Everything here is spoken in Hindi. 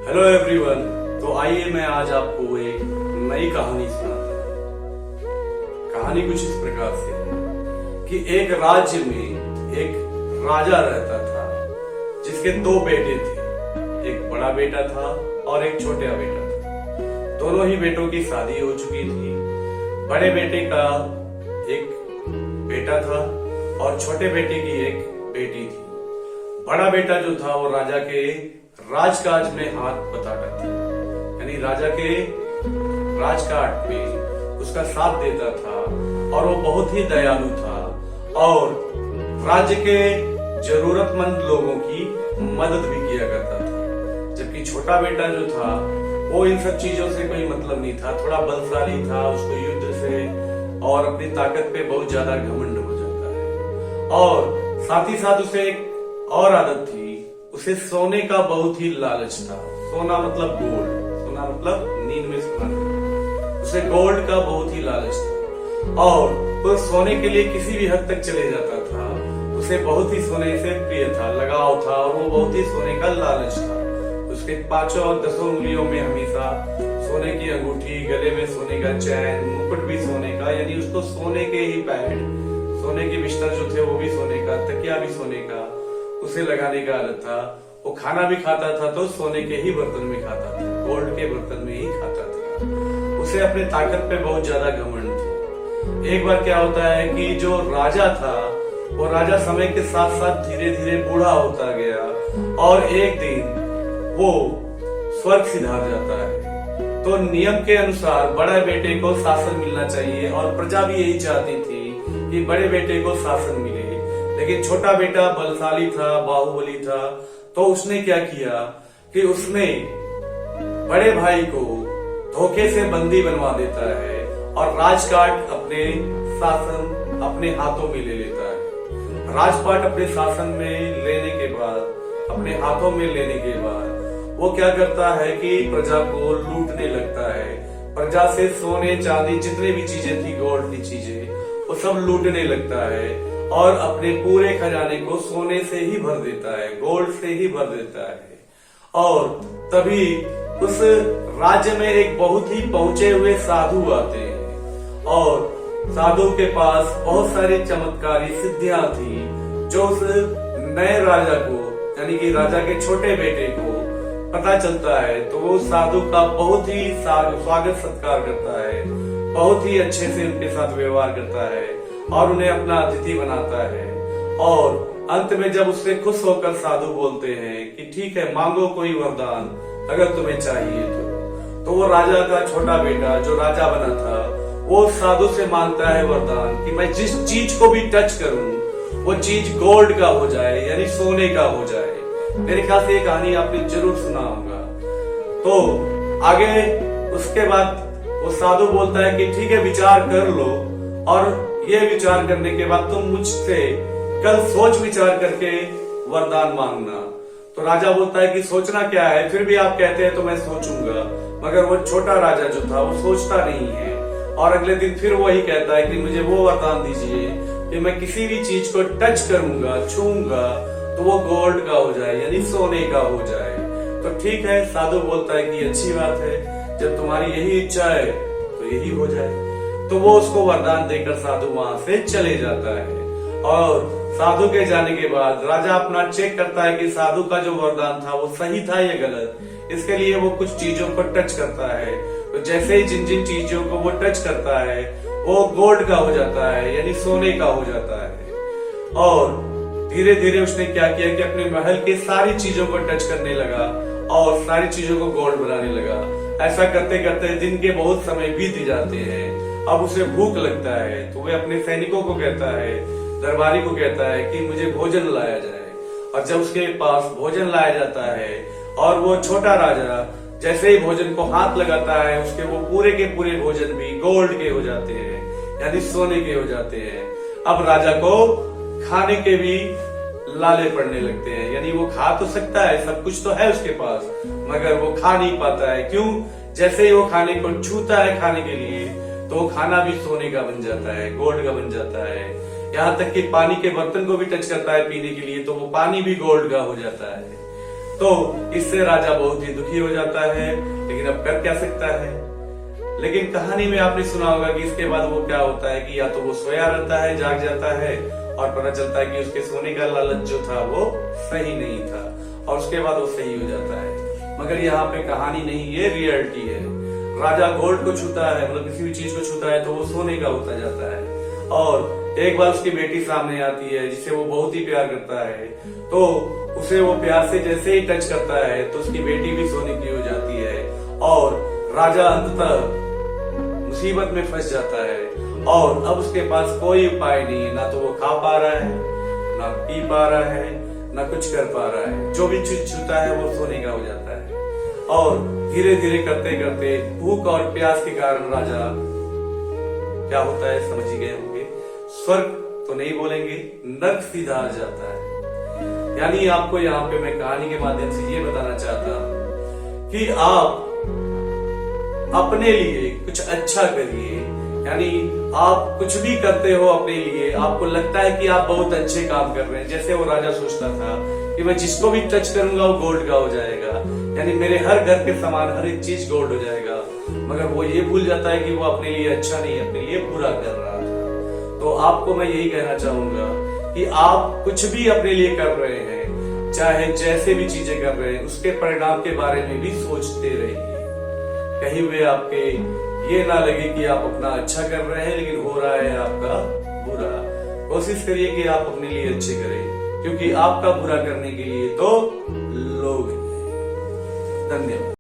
Hello everyone. तो आइए मैं आज आपको एक नई कहानी सुनाता हूँ। कहानी कुछ इस प्रकार से है कि एक राज्य में एक राजा रहता था जिसके दो बेटे थे। एक बड़ा बेटा था और एक छोटा बेटा था। दोनों ही बेटों की शादी हो चुकी थी। बड़े बेटे का एक बेटा था और छोटे बेटे की एक बेटी थी। बड़ा बेटा जो था वो राजा के राजकाज में हाथ बटाता था, यानी राजा के राजकाज में उसका साथ देता था और वो बहुत ही दयालु था और राज्य के जरूरतमंद लोगों की मदद भी किया करता था। जबकि छोटा बेटा जो था वो इन सब चीजों से कोई मतलब नहीं था, थोड़ा बलशाली था, उसको युद्ध से और अपनी ताकत पे बहुत ज्यादा घमंड हो जाता है। और साथ ही साथ उसे एक और आदत थी, उसे सोने का बहुत ही लालच था। सोना मतलब गोल्ड, सोना मतलब नींद में सोना। उसे गोल्ड का बहुत ही लालच था और वो सोने के लिए किसी भी हद तक चले जाता था। उसे बहुत ही सोने से प्रिय था, लगाव था और वो बहुत ही सोने का लालच था। उसके 5 और 10 उंगलियों में हमेशा सोने की अंगूठी, गले में सोने का चैन, मुकुट भी सोने का, यानी उसको सोने के ही पैड, सोने के बिस्तर जो थे वो भी सोने का, तकिया भी सोने का उसे लगाने का आदत था। वो खाना भी खाता था तो सोने के ही बर्तन में खाता था, गोल्ड के बर्तन में ही खाता था। उसे अपने ताकत पे बहुत ज्यादा घमंड था। एक बार क्या होता है कि जो राजा था वो राजा समय के साथ साथ धीरे धीरे बूढ़ा होता गया और एक दिन वो स्वर्ग सिधार जाता है। तो नियम के अनुसार बड़े बेटे को शासन मिलना चाहिए और प्रजा भी यही चाहती थी कि बड़े बेटे को शासन मिले। लेकिन छोटा बेटा बलशाली था, बाहुबली था, तो उसने क्या किया कि उसने बड़े भाई को धोखे से बंदी बनवा देता है और राजकाज अपने शासन अपने हाथों में ले लेता है। राजपाट अपने शासन में लेने के बाद, अपने हाथों में लेने के बाद वो क्या करता है कि प्रजा को लूटने लगता है। प्रजा से सोने चांदी जितने भी चीजें थी, गोल्ड की चीजें, वो सब लूटने लगता है और अपने पूरे खजाने को सोने से ही भर देता है, गोल्ड से ही भर देता है। और तभी उस राज्य में एक बहुत ही पहुंचे हुए साधु आते हैं और साधु के पास बहुत सारी चमत्कारी सिद्धियां थी जो उस नए राजा को, यानी कि राजा के छोटे बेटे को पता चलता है। तो वो साधु का बहुत ही स्वागत सत्कार करता है, बहुत ही अच्छे से उनके साथ व्यवहार करता है और उन्हें अपना अतिथि बनाता है। और अंत में जब उससे खुश होकर साधु बोलते हैं कि ठीक है, मांगो कोई वरदान अगर तुम्हें चाहिए तो वो राजा का छोटा बेटा जो राजा बना था वो साधु से मांगता है वरदान कि मैं जिस चीज को भी टच करूं वो चीज गोल्ड का हो जाए, यानी सोने का हो जाए। मेरे ख्याल से ये कहानी आपने जरूर सुना होगा। तो आगे उसके बाद वो साधु बोलता है कि ठीक है, विचार कर लो और ये विचार करने के बाद तुम मुझसे कल सोच विचार करके वरदान मांगना। तो राजा बोलता है कि सोचना क्या है, फिर भी आप कहते हैं तो मैं सोचूंगा। मगर वो छोटा राजा जो था वो सोचता नहीं है और अगले दिन फिर वही कहता है कि मुझे वो वरदान दीजिए कि मैं किसी भी चीज को टच करूंगा, छूंगा तो वो गोल्ड का हो जाए, यानी सोने का हो जाए। तो ठीक है, साधु बोलता है कि अच्छी बात है, जब तुम्हारी यही इच्छा है तो यही हो जाए। तो वो उसको वरदान देकर साधु वहां से चले जाता है और साधु के जाने के बाद राजा अपना चेक करता है कि साधु का जो वरदान था वो सही था या गलत। इसके लिए वो कुछ चीजों को टच करता है। तो जैसे ही जिन जिन चीजों को वो टच करता है वो गोल्ड का हो जाता है, यानी सोने का हो जाता है। और धीरे धीरे उसने क्या किया कि अपने महल के सारी चीजों को टच करने लगा और सारी चीजों को गोल्ड बनाने लगा। ऐसा करते करते दिन के बहुत समय बीत जाते हैं। अब उसे भूख लगता है तो वह अपने सैनिकों को कहता है, दरबारी को कहता है कि मुझे भोजन लाया जाए। और जब उसके पास भोजन लाया जाता है और वो छोटा राजा जैसे ही भोजन को हाथ लगाता है उसके वो पूरे के पूरे भोजन भी गोल्ड के हो जाते हैं, यानी सोने के हो जाते हैं। अब राजा को खाने के भी लाले पड़ने लगते हैं, यानी वो खा तो सकता है, सब कुछ तो है उसके पास, मगर वो खा नहीं पाता है। क्यों? जैसे ही वो खाने को छूता है खाने के लिए तो वो खाना भी सोने का बन जाता है, गोल्ड का बन जाता है। यहाँ तक कि पानी के बर्तन को भी टच करता है पीने के लिए तो वो पानी भी गोल्ड का हो जाता है। तो इससे राजा बहुत ही दुखी हो जाता है, लेकिन अब कर क्या सकता है। लेकिन कहानी में आपने सुना होगा कि इसके बाद वो क्या होता है कि या तो वो सोया रहता है, जाग जाता है और पता चलता है कि उसके सोने का लालच जो था वो सही नहीं था, और उसके बाद वो सही हो जाता है। मगर यहाँ पे कहानी नहीं, ये रियलिटी है। राजा गोल्ड को छूता है, मतलब किसी भी चीज को छूता है तो वो सोने का होता जाता है। और एक बार उसकी बेटी सामने आती है जिसे वो बहुत ही प्यार करता है, तो उसे वो प्यार से जैसे ही टच करता है तो उसकी बेटी भी सोने की हो जाती है, और राजा अंततः मुसीबत में फंस जाता है। और अब उसके पास कोई उपाय नहीं है, ना तो वो खा पा रहा है, ना पी पा रहा है, ना कुछ कर पा रहा है। जो भी चीज छूता है वो सोने का हो जाता है। और धीरे धीरे करते करते भूख और प्यास के कारण राजा क्या होता है समझ ही गए होंगे, स्वर्ग तो नहीं बोलेंगे, नर्क सीधा आ जाता है। यानी आपको यहाँ पे मैं कहानी के माध्यम से ये बताना चाहता हूं कि आप अपने लिए कुछ अच्छा करिए। यानी आप कुछ भी करते हो अपने लिए, आपको लगता है कि आप बहुत अच्छे काम कर रहे हैं। जैसे वो राजा सोचता था कि मैं जिसको भी टच करूंगा वो गोल्ड का हो जाएगा, यानी मेरे हर घर के सामान, हर एक चीज गोल्ड हो जाएगा। मगर वो ये भूल जाता है कि वो अपने लिए अच्छा नहीं, अपने लिए बुरा कर रहा था। तो आपको मैं यही कहना चाहूंगा कि आप कुछ भी अपने लिए कर रहे हैं, चाहे जैसे भी चीजें कर रहे हैं, उसके परिणाम के बारे में भी सोचते रहिए। कहीं वे आपके ये ना लगे कि आप अपना अच्छा कर रहे हैं लेकिन हो रहा है आपका बुरा। कोशिश करिए कि आप अपने लिए अच्छे करें, क्योंकि आपका बुरा करने के लिए तो लोग हैं। धन्यवाद।